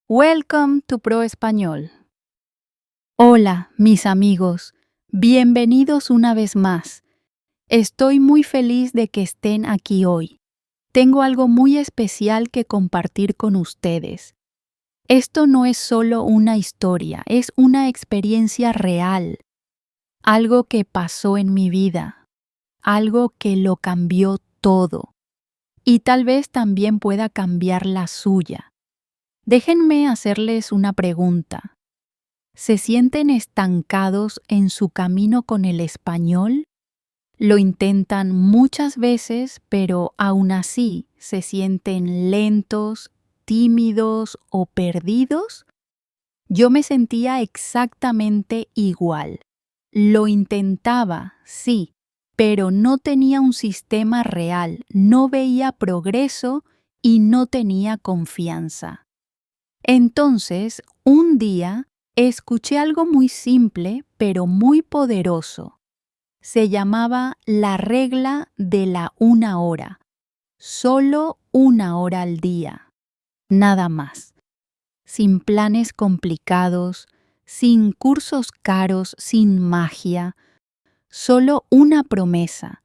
Welcome to Pro Español. Hola, mis amigos. Bienvenidos una vez más. Estoy muy feliz de que estén aquí hoy. Tengo algo muy especial que compartir con ustedes. Esto no es solo una historia, es una experiencia real. Algo que pasó en mi vida. Algo que lo cambió todo. Y tal vez también pueda cambiar la suya. Déjenme hacerles una pregunta. ¿Se sienten estancados en su camino con el español? Lo intentan muchas veces, pero aún así se sienten lentos, tímidos o perdidos. Yo me sentía exactamente igual. Lo intentaba, sí, pero no tenía un sistema real, no veía progreso y no tenía confianza. Entonces, un día, escuché algo muy simple, pero muy poderoso. Se llamaba la regla de la 1 hora. Solo 1 hora al día. Nada más. Sin planes complicados, sin cursos caros, sin magia. Solo una promesa.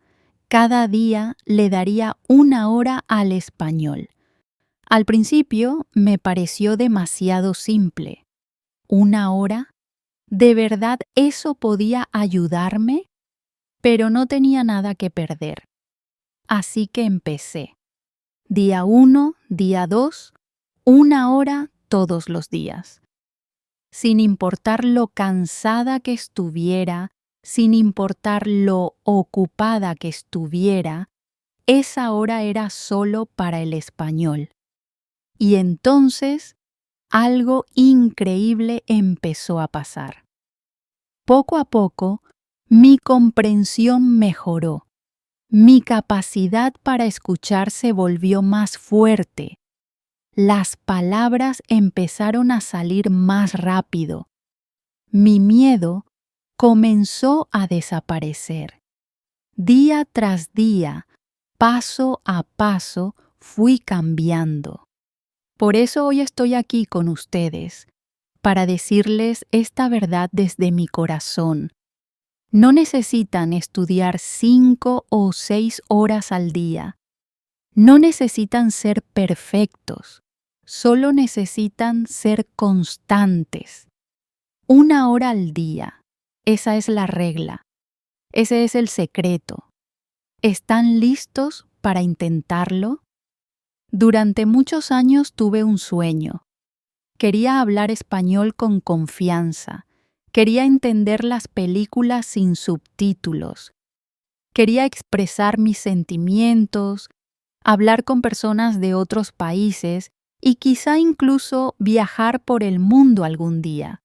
Cada día le daría 1 hora al español. Al principio me pareció demasiado simple. 1 hora, ¿de verdad eso podía ayudarme? Pero no tenía nada que perder. Así que empecé. Día 1, día 2, 1 hora todos los días. Sin importar lo cansada que estuviera, sin importar lo ocupada que estuviera, esa hora era solo para el español. Y entonces algo increíble empezó a pasar. Poco a poco, mi comprensión mejoró. Mi capacidad para escuchar se volvió más fuerte. Las palabras empezaron a salir más rápido. Mi miedo comenzó a desaparecer. Día tras día, paso a paso, fui cambiando. Por eso hoy estoy aquí con ustedes, para decirles esta verdad desde mi corazón. No necesitan estudiar 5 o 6 horas al día. No necesitan ser perfectos. Solo necesitan ser constantes. 1 hora al día. Esa es la regla. Ese es el secreto. ¿Están listos para intentarlo? Durante muchos años tuve un sueño. Quería hablar español con confianza. Quería entender las películas sin subtítulos. Quería expresar mis sentimientos, hablar con personas de otros países y quizá incluso viajar por el mundo algún día.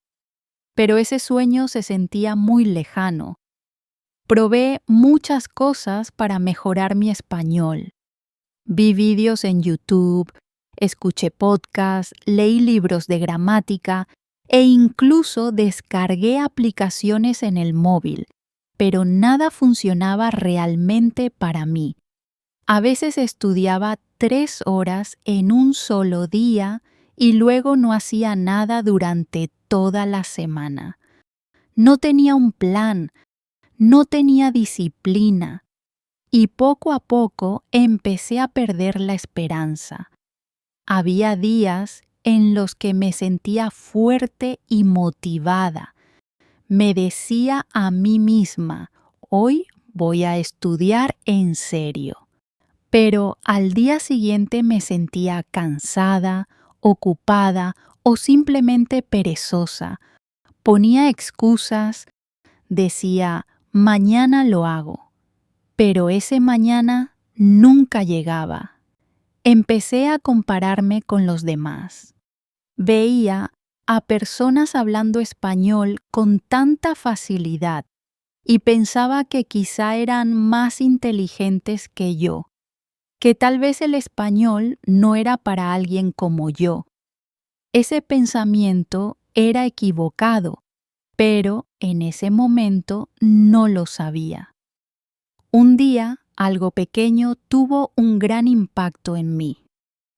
Pero ese sueño se sentía muy lejano. Probé muchas cosas para mejorar mi español. Vi vídeos en YouTube, escuché podcasts, leí libros de gramática e incluso descargué aplicaciones en el móvil, pero nada funcionaba realmente para mí. A veces estudiaba 3 horas en un solo día y luego no hacía nada durante toda la semana. No tenía un plan, no tenía disciplina. Y poco a poco empecé a perder la esperanza. Había días en los que me sentía fuerte y motivada. Me decía a mí misma, hoy voy a estudiar en serio. Pero al día siguiente me sentía cansada, ocupada o simplemente perezosa. Ponía excusas, decía, mañana lo hago. Pero ese mañana nunca llegaba. Empecé a compararme con los demás. Veía a personas hablando español con tanta facilidad y pensaba que quizá eran más inteligentes que yo, que tal vez el español no era para alguien como yo. Ese pensamiento era equivocado, pero en ese momento no lo sabía. Un día, algo pequeño tuvo un gran impacto en mí.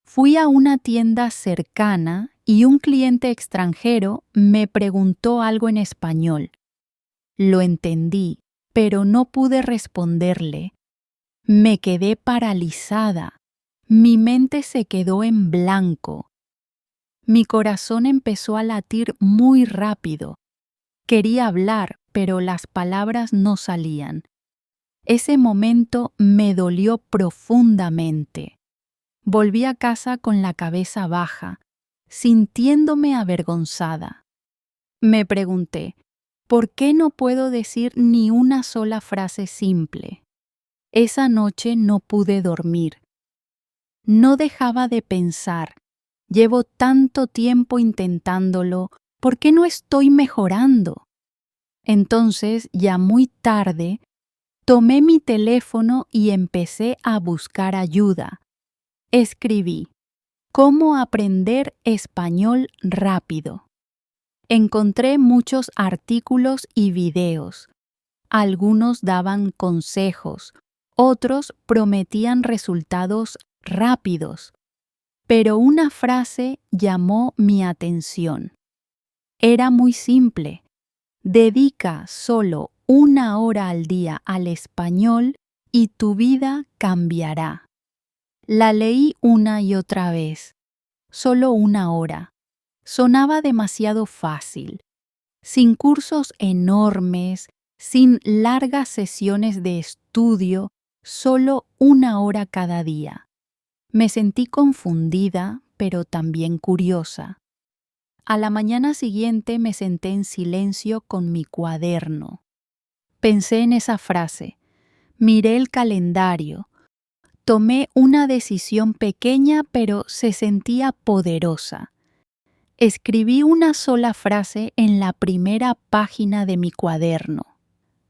Fui a una tienda cercana y un cliente extranjero me preguntó algo en español. Lo entendí, pero no pude responderle. Me quedé paralizada. Mi mente se quedó en blanco. Mi corazón empezó a latir muy rápido. Quería hablar, pero las palabras no salían. Ese momento me dolió profundamente. Volví a casa con la cabeza baja, sintiéndome avergonzada. Me pregunté, ¿por qué no puedo decir ni una sola frase simple? Esa noche no pude dormir. No dejaba de pensar, llevo tanto tiempo intentándolo, ¿por qué no estoy mejorando? Entonces, ya muy tarde, tomé mi teléfono y empecé a buscar ayuda. Escribí, ¿cómo aprender español rápido? Encontré muchos artículos y videos. Algunos daban consejos, otros prometían resultados rápidos. Pero una frase llamó mi atención. Era muy simple. Dedica solo 1 hora al día al español y tu vida cambiará. La leí una y otra vez. Solo 1 hora. Sonaba demasiado fácil. Sin cursos enormes, sin largas sesiones de estudio, solo 1 hora cada día. Me sentí confundida, pero también curiosa. A la mañana siguiente me senté en silencio con mi cuaderno. Pensé en esa frase, miré el calendario, tomé una decisión pequeña pero se sentía poderosa. Escribí una sola frase en la primera página de mi cuaderno.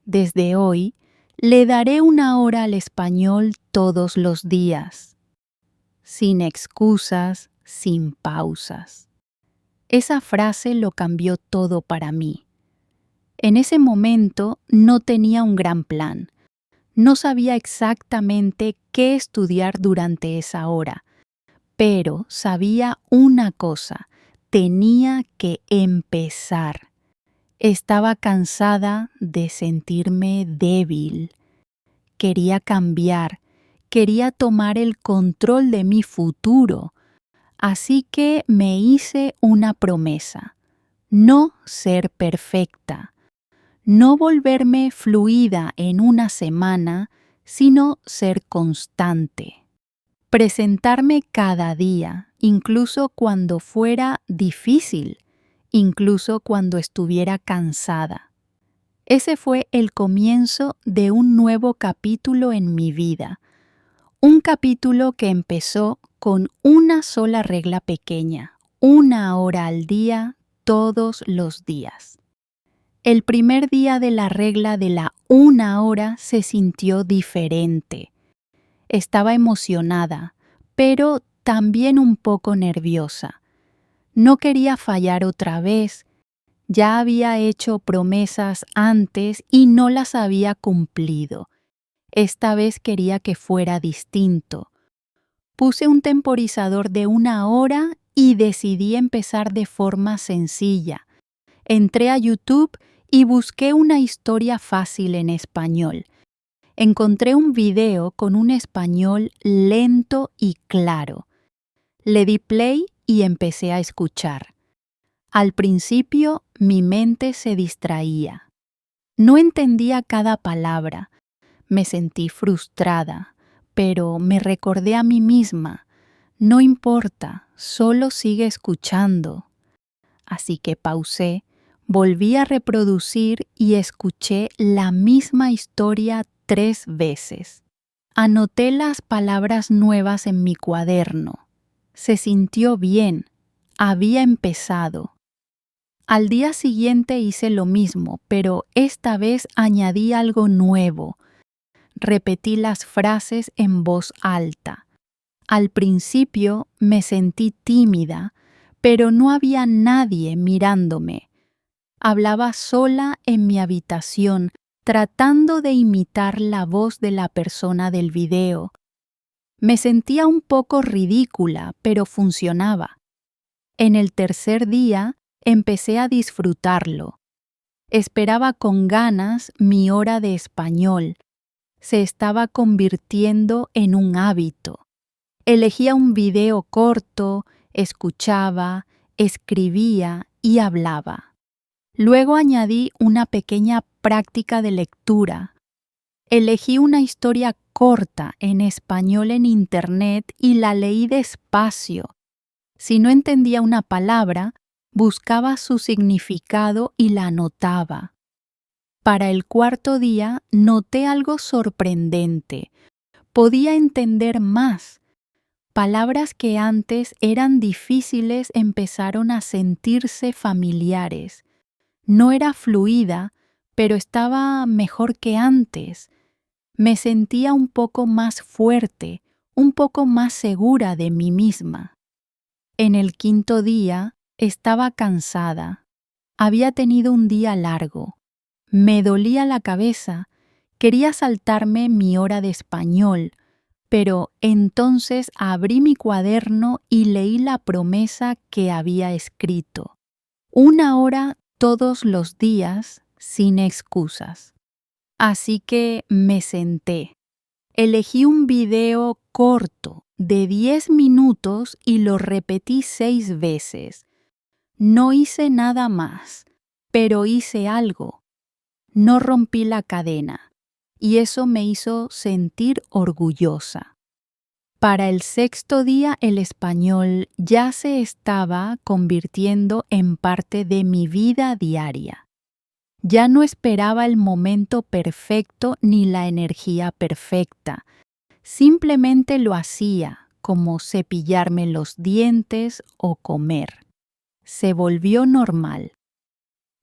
Desde hoy, le daré 1 hora al español todos los días. Sin excusas, sin pausas. Esa frase lo cambió todo para mí. En ese momento no tenía un gran plan. No sabía exactamente qué estudiar durante esa hora, pero sabía una cosa, tenía que empezar. Estaba cansada de sentirme débil. Quería cambiar, quería tomar el control de mi futuro. Así que me hice una promesa, no ser perfecta, no volverme fluida en una semana, sino ser constante. Presentarme cada día, incluso cuando fuera difícil, incluso cuando estuviera cansada. Ese fue el comienzo de un nuevo capítulo en mi vida. Un capítulo que empezó con una sola regla pequeña, 1 hora al día, todos los días. El primer día de la regla de la 1 hora se sintió diferente. Estaba emocionada, pero también un poco nerviosa. No quería fallar otra vez. Ya había hecho promesas antes y no las había cumplido. Esta vez quería que fuera distinto. Puse un temporizador de 1 hora y decidí empezar de forma sencilla. Entré a YouTube y busqué una historia fácil en español. Encontré un video con un español lento y claro. Le di play y empecé a escuchar. Al principio mi mente se distraía. No entendía cada palabra. Me sentí frustrada, pero me recordé a mí misma, no importa, solo sigue escuchando. Así que pausé, volví a reproducir y escuché la misma historia 3 veces. Anoté las palabras nuevas en mi cuaderno. Se sintió bien, había empezado. Al día siguiente hice lo mismo, pero esta vez añadí algo nuevo. Repetí las frases en voz alta. Al principio me sentí tímida, pero no había nadie mirándome. Hablaba sola en mi habitación, tratando de imitar la voz de la persona del video. Me sentía un poco ridícula, pero funcionaba. En el tercer día empecé a disfrutarlo. Esperaba con ganas mi hora de español. Se estaba convirtiendo en un hábito. Elegía un video corto, escuchaba, escribía y hablaba. Luego añadí una pequeña práctica de lectura. Elegí una historia corta en español en Internet y la leí despacio. Si no entendía una palabra, buscaba su significado y la anotaba. Para el cuarto día noté algo sorprendente. Podía entender más. Palabras que antes eran difíciles empezaron a sentirse familiares. No era fluida, pero estaba mejor que antes. Me sentía un poco más fuerte, un poco más segura de mí misma. En el quinto día estaba cansada. Había tenido un día largo. Me dolía la cabeza. Quería saltarme mi hora de español, pero entonces abrí mi cuaderno y leí la promesa que había escrito. 1 hora todos los días, sin excusas. Así que me senté. Elegí un video corto de 10 minutos y lo repetí 6 veces. No hice nada más, pero hice algo. No rompí la cadena, y eso me hizo sentir orgullosa. Para el sexto día el español ya se estaba convirtiendo en parte de mi vida diaria. Ya no esperaba el momento perfecto ni la energía perfecta. Simplemente lo hacía, como cepillarme los dientes o comer. Se volvió normal.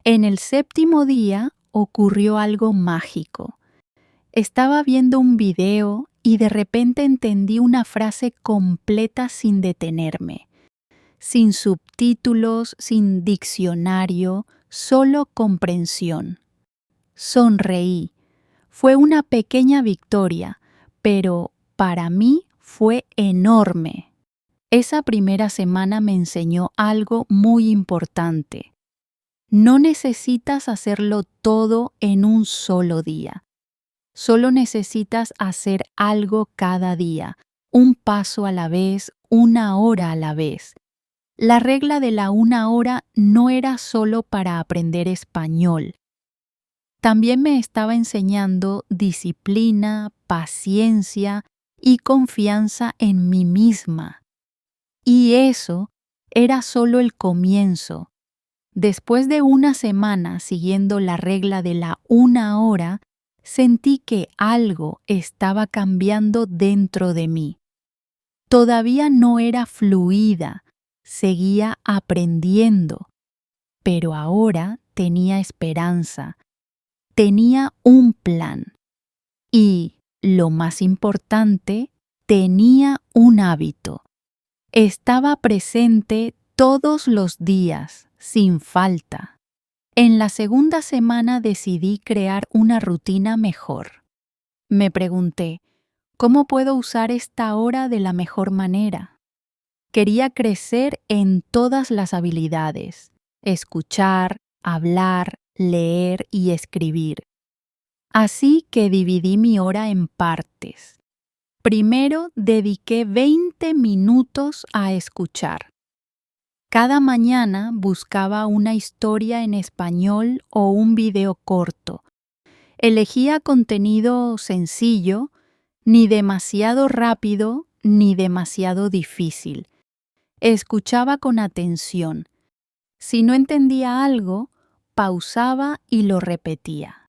En el séptimo día ocurrió algo mágico. Estaba viendo un video y de repente entendí una frase completa sin detenerme. Sin subtítulos, sin diccionario, solo comprensión. Sonreí. Fue una pequeña victoria, pero para mí fue enorme. Esa primera semana me enseñó algo muy importante. No necesitas hacerlo todo en un solo día. Solo necesitas hacer algo cada día, un paso a la vez, 1 hora a la vez. La regla de la 1 hora no era solo para aprender español. También me estaba enseñando disciplina, paciencia y confianza en mí misma. Y eso era solo el comienzo. Después de una semana siguiendo la regla de la 1 hora, sentí que algo estaba cambiando dentro de mí. Todavía no era fluida, seguía aprendiendo, pero ahora tenía esperanza, tenía un plan y, lo más importante, tenía un hábito. Estaba presente todos los días, sin falta. En la segunda semana decidí crear una rutina mejor. Me pregunté, ¿cómo puedo usar esta hora de la mejor manera? Quería crecer en todas las habilidades: escuchar, hablar, leer y escribir. Así que dividí mi hora en partes. Primero dediqué 20 minutos a escuchar. Cada mañana buscaba una historia en español o un video corto. Elegía contenido sencillo, ni demasiado rápido ni demasiado difícil. Escuchaba con atención. Si no entendía algo, pausaba y lo repetía.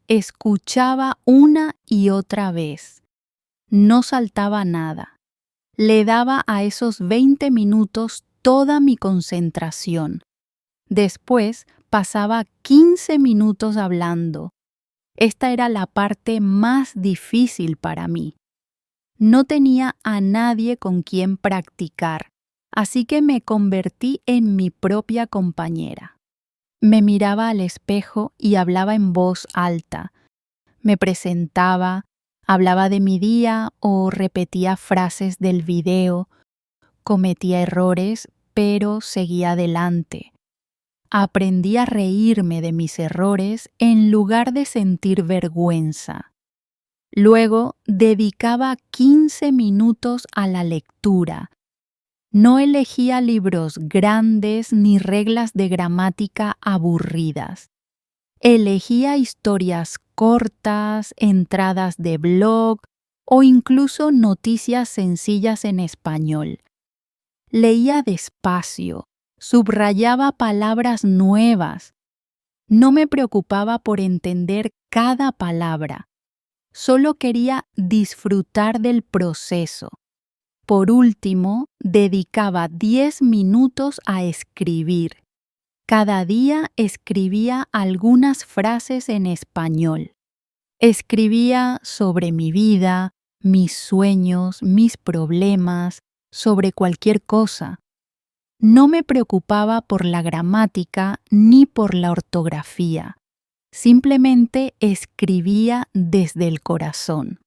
Escuchaba una y otra vez. No saltaba nada. Le daba a esos 20 minutos toda mi concentración. Después pasaba 15 minutos hablando. Esta era la parte más difícil para mí. No tenía a nadie con quien practicar, así que me convertí en mi propia compañera. Me miraba al espejo y hablaba en voz alta. Me presentaba, hablaba de mi día o repetía frases del video. Cometía errores, pero seguí adelante. Aprendí a reírme de mis errores en lugar de sentir vergüenza. Luego dedicaba 15 minutos a la lectura. No elegía libros grandes ni reglas de gramática aburridas. Elegía historias cortas, entradas de blog o incluso noticias sencillas en español. Leía despacio, subrayaba palabras nuevas. No me preocupaba por entender cada palabra. Solo quería disfrutar del proceso. Por último, dedicaba 10 minutos a escribir. Cada día escribía algunas frases en español. Escribía sobre mi vida, mis sueños, mis problemas, sobre cualquier cosa. No me preocupaba por la gramática ni por la ortografía. Simplemente escribía desde el corazón.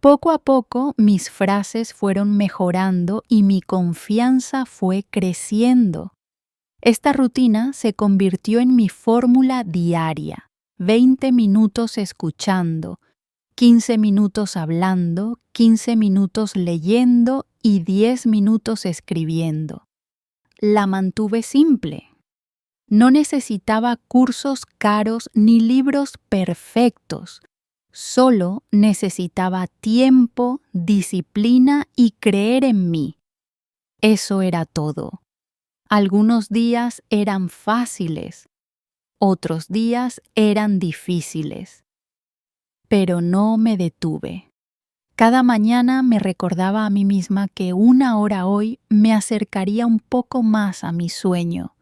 Poco a poco mis frases fueron mejorando y mi confianza fue creciendo. Esta rutina se convirtió en mi fórmula diaria: 20 minutos escuchando, 15 minutos hablando, 15 minutos leyendo y 10 minutos escribiendo. La mantuve simple. No necesitaba cursos caros ni libros perfectos. Solo necesitaba tiempo, disciplina y creer en mí. Eso era todo. Algunos días eran fáciles, otros días eran difíciles. Pero no me detuve. Cada mañana me recordaba a mí misma que 1 hora hoy me acercaría un poco más a mi sueño.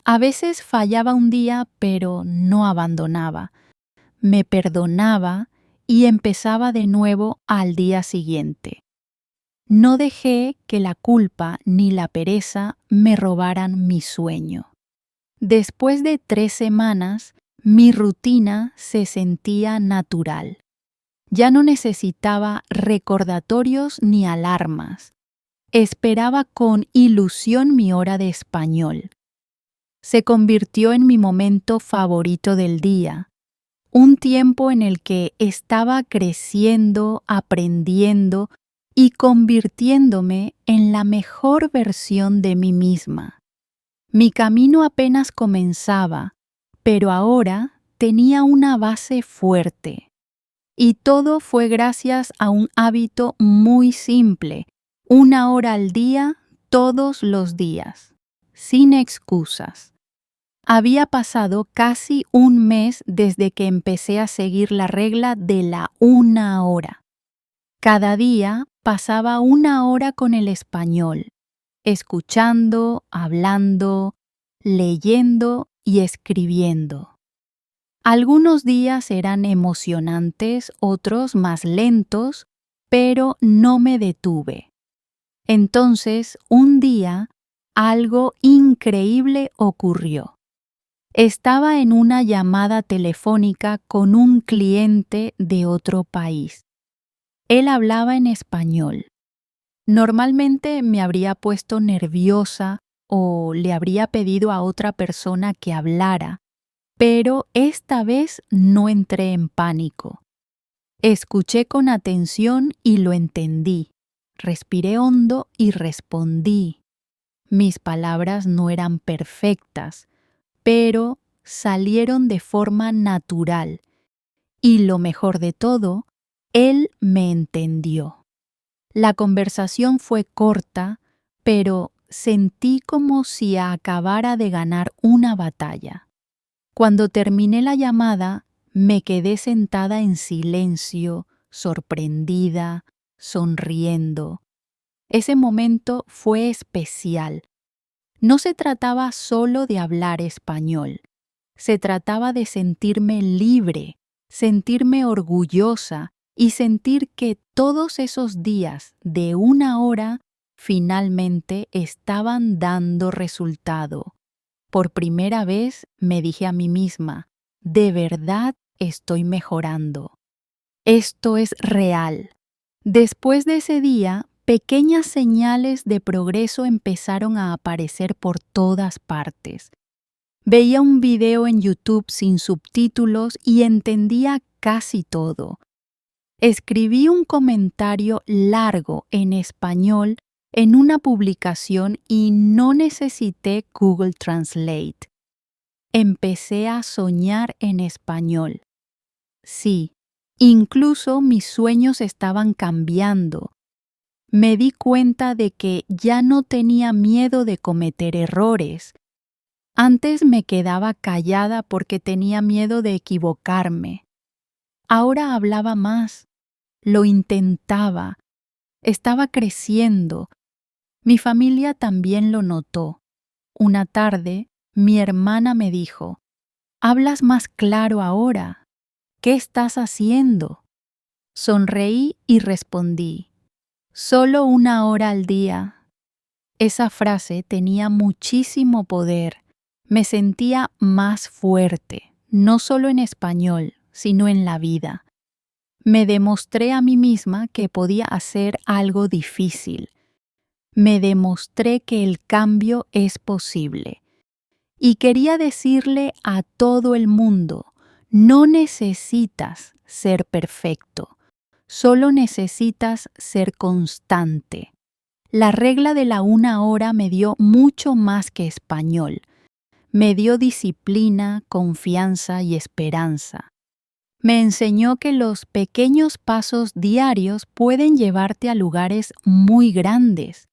A veces fallaba un día, pero no abandonaba. Me perdonaba y empezaba de nuevo al día siguiente. No dejé que la culpa ni la pereza me robaran mi sueño. Después de 3 semanas, mi rutina se sentía natural. Ya no necesitaba recordatorios ni alarmas. Esperaba con ilusión mi hora de español. Se convirtió en mi momento favorito del día, un tiempo en el que estaba creciendo, aprendiendo y convirtiéndome en la mejor versión de mí misma. Mi camino apenas comenzaba, pero ahora tenía una base fuerte. Y todo fue gracias a un hábito muy simple: 1 hora al día, todos los días, sin excusas. Había pasado casi un mes desde que empecé a seguir la regla de la 1 hora. Cada día pasaba 1 hora con el español, escuchando, hablando, leyendo y escribiendo. Algunos días eran emocionantes, otros más lentos, pero no me detuve. Entonces, un día, algo increíble ocurrió. Estaba en una llamada telefónica con un cliente de otro país. Él hablaba en español. Normalmente me habría puesto nerviosa o le habría pedido a otra persona que hablara, pero esta vez no entré en pánico. Escuché con atención y lo entendí. Respiré hondo y respondí. Mis palabras no eran perfectas, pero salieron de forma natural. Y lo mejor de todo, él me entendió. La conversación fue corta, pero sentí como si acabara de ganar una batalla. Cuando terminé la llamada, me quedé sentada en silencio, sorprendida, sonriendo. Ese momento fue especial. No se trataba solo de hablar español. Se trataba de sentirme libre, sentirme orgullosa y sentir que todos esos días de 1 hora finalmente estaban dando resultado. Por primera vez me dije a mí misma: de verdad estoy mejorando. Esto es real. Después de ese día, pequeñas señales de progreso empezaron a aparecer por todas partes. Veía un video en YouTube sin subtítulos y entendía casi todo. Escribí un comentario largo en español en una publicación y no necesité Google Translate. Empecé a soñar en español. Sí, incluso mis sueños estaban cambiando. Me di cuenta de que ya no tenía miedo de cometer errores. Antes me quedaba callada porque tenía miedo de equivocarme. Ahora hablaba más. Lo intentaba. Estaba creciendo. Mi familia también lo notó. Una tarde, mi hermana me dijo, «Hablas más claro ahora. ¿Qué estás haciendo?» Sonreí y respondí, «Solo 1 hora al día». Esa frase tenía muchísimo poder. Me sentía más fuerte, no solo en español, sino en la vida. Me demostré a mí misma que podía hacer algo difícil. Me demostré que el cambio es posible. Y quería decirle a todo el mundo, no necesitas ser perfecto, solo necesitas ser constante. La regla de la 1 hora me dio mucho más que español. Me dio disciplina, confianza y esperanza. Me enseñó que los pequeños pasos diarios pueden llevarte a lugares muy grandes.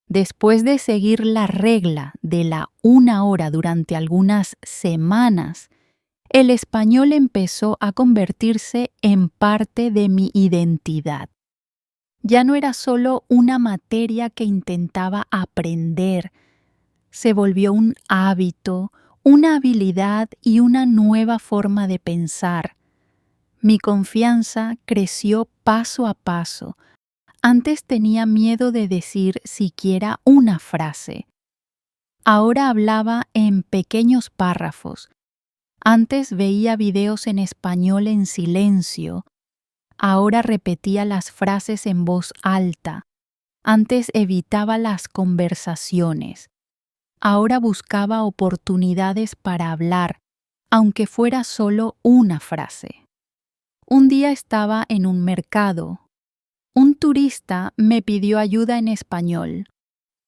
Después de seguir la regla de la 1 hora durante algunas semanas, el español empezó a convertirse en parte de mi identidad. Ya no era solo una materia que intentaba aprender, se volvió un hábito, una habilidad y una nueva forma de pensar. Mi confianza creció paso a paso. Antes tenía miedo de decir siquiera una frase. Ahora hablaba en pequeños párrafos. Antes veía videos en español en silencio. Ahora repetía las frases en voz alta. Antes evitaba las conversaciones. Ahora buscaba oportunidades para hablar, aunque fuera solo una frase. Un día estaba en un mercado. Un turista me pidió ayuda en español.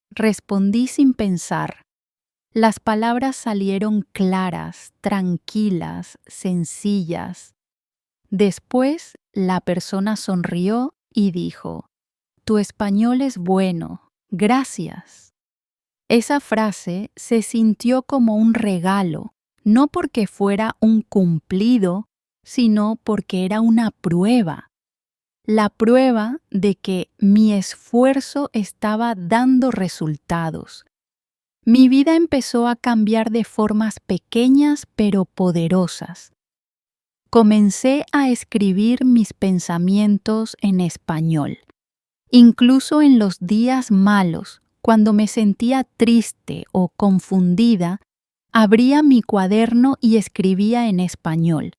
Respondí sin pensar. Las palabras salieron claras, tranquilas, sencillas. Después, la persona sonrió y dijo, «Tu español es bueno, gracias». Esa frase se sintió como un regalo, no porque fuera un cumplido, sino porque era una prueba. La prueba de que mi esfuerzo estaba dando resultados. Mi vida empezó a cambiar de formas pequeñas pero poderosas. Comencé a escribir mis pensamientos en español. Incluso en los días malos, cuando me sentía triste o confundida, abría mi cuaderno y escribía en español.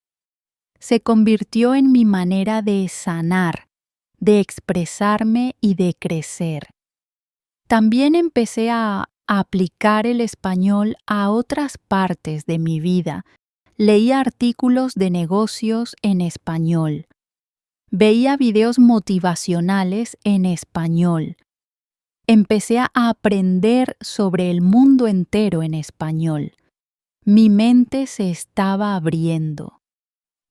Se convirtió en mi manera de sanar, de expresarme y de crecer. También empecé a aplicar el español a otras partes de mi vida. Leía artículos de negocios en español. Veía videos motivacionales en español. Empecé a aprender sobre el mundo entero en español. Mi mente se estaba abriendo.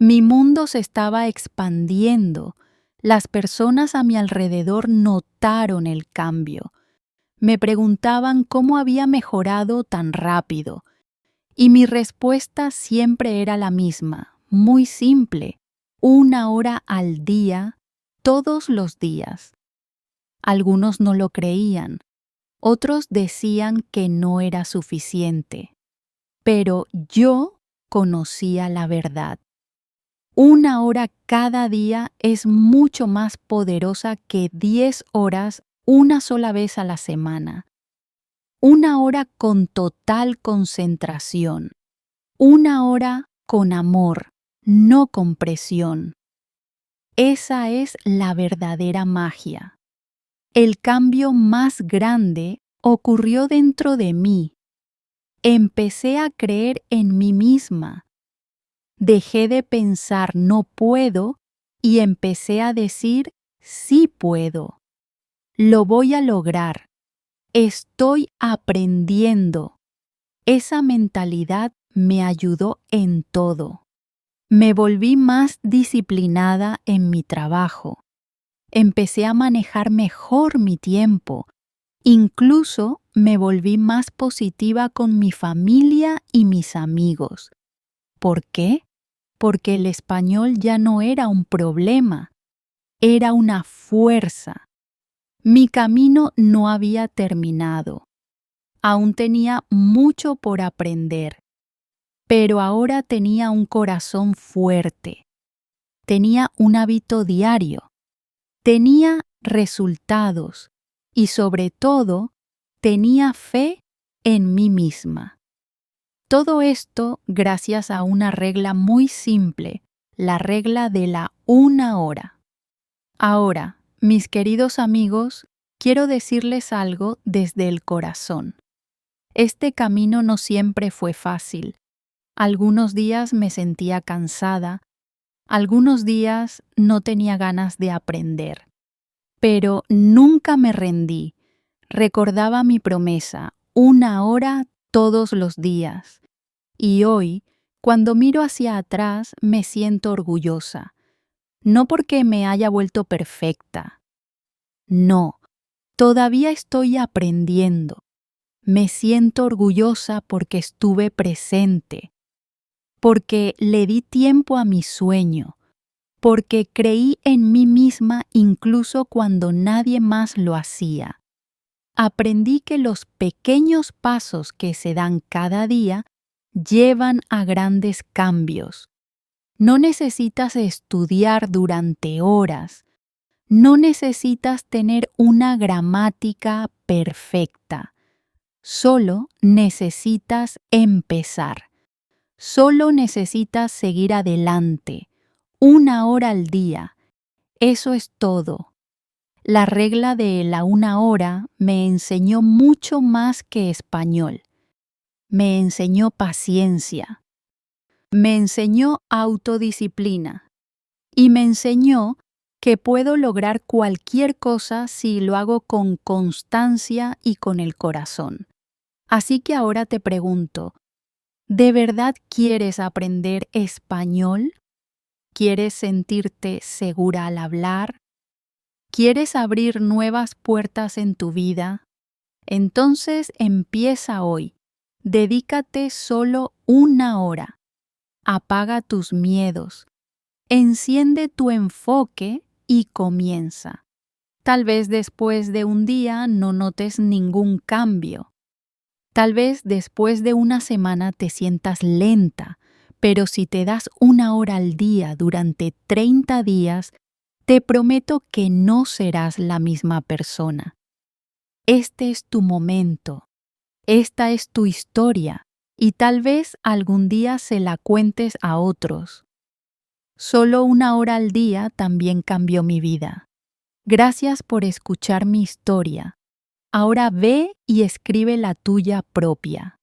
Mi mundo se estaba expandiendo. Las personas a mi alrededor notaron el cambio. Me preguntaban cómo había mejorado tan rápido. Y mi respuesta siempre era la misma, muy simple, 1 hora al día, todos los días. Algunos no lo creían, otros decían que no era suficiente. Pero yo conocía la verdad. 1 hora cada día es mucho más poderosa que 10 horas una sola vez a la semana. 1 hora con total concentración. 1 hora con amor, no con presión. Esa es la verdadera magia. El cambio más grande ocurrió dentro de mí. Empecé a creer en mí misma. Dejé de pensar no puedo y empecé a decir sí puedo. Lo voy a lograr. Estoy aprendiendo. Esa mentalidad me ayudó en todo. Me volví más disciplinada en mi trabajo. Empecé a manejar mejor mi tiempo. Incluso me volví más positiva con mi familia y mis amigos. ¿Por qué? Porque el español ya no era un problema, era una fuerza. Mi camino no había terminado. Aún tenía mucho por aprender, pero ahora tenía un corazón fuerte. Tenía un hábito diario. Tenía resultados y sobre todo tenía fe en mí misma. Todo esto gracias a una regla muy simple, la regla de la 1 hora. Ahora, mis queridos amigos, quiero decirles algo desde el corazón. Este camino no siempre fue fácil. Algunos días me sentía cansada, algunos días no tenía ganas de aprender. Pero nunca me rendí. Recordaba mi promesa, 1 hora todos los días. Y hoy, cuando miro hacia atrás, me siento orgullosa. No porque me haya vuelto perfecta. No, todavía estoy aprendiendo. Me siento orgullosa porque estuve presente, porque le di tiempo a mi sueño, porque creí en mí misma incluso cuando nadie más lo hacía. Aprendí que los pequeños pasos que se dan cada día llevan a grandes cambios. No necesitas estudiar durante horas. No necesitas tener una gramática perfecta. Solo necesitas empezar. Solo necesitas seguir adelante. 1 hora al día. Eso es todo. La regla de la 1 hora me enseñó mucho más que español. Me enseñó paciencia. Me enseñó autodisciplina. Y me enseñó que puedo lograr cualquier cosa si lo hago con constancia y con el corazón. Así que ahora te pregunto, ¿de verdad quieres aprender español? ¿Quieres sentirte segura al hablar? ¿Quieres abrir nuevas puertas en tu vida? Entonces empieza hoy. Dedícate solo 1 hora. Apaga tus miedos. Enciende tu enfoque y comienza. Tal vez después de un día no notes ningún cambio. Tal vez después de una semana te sientas lenta, pero si te das 1 hora al día durante 30 días, te prometo que no serás la misma persona. Este es tu momento. Esta es tu historia y tal vez algún día se la cuentes a otros. Solo 1 hora al día también cambió mi vida. Gracias por escuchar mi historia. Ahora ve y escribe la tuya propia.